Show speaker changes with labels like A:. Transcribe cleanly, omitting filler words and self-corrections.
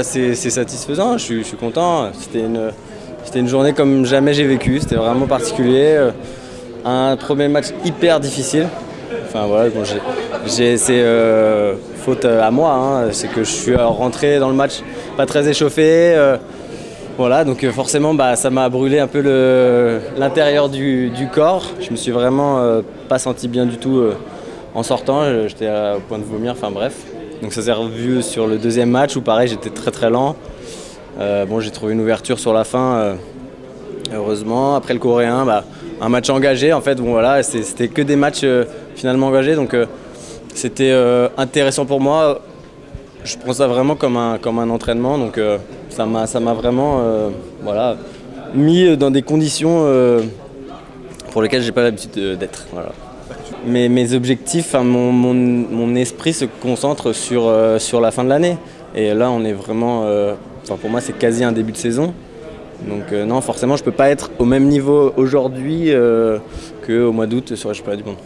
A: C'est satisfaisant, je suis content. C'était une journée comme jamais j'ai vécu, c'était vraiment particulier. Un premier match hyper difficile. Enfin voilà, bon, c'est faute à moi, hein. C'est que je suis rentré dans le match pas très échauffé. Voilà, donc forcément ça m'a brûlé un peu l'intérieur du corps. Je me suis vraiment pas senti bien du tout en sortant, j'étais au point de vomir, enfin bref. Donc ça s'est revu sur le deuxième match où pareil j'étais très lent. Bon, j'ai trouvé une ouverture sur la fin, heureusement. Après le coréen, un match engagé en fait. Bon voilà, c'était que des matchs finalement engagés, donc c'était intéressant pour moi. Je prends ça vraiment comme un entraînement, donc ça m'a vraiment voilà, mis dans des conditions pour lesquelles j'ai pas l'habitude d'être. Voilà. Mes objectifs, mon esprit se concentre sur la fin de l'année. Et là, on est vraiment, pour moi, c'est quasi un début de saison. Donc non, forcément, je peux pas être au même niveau aujourd'hui qu'au mois d'août sur le championnat du monde.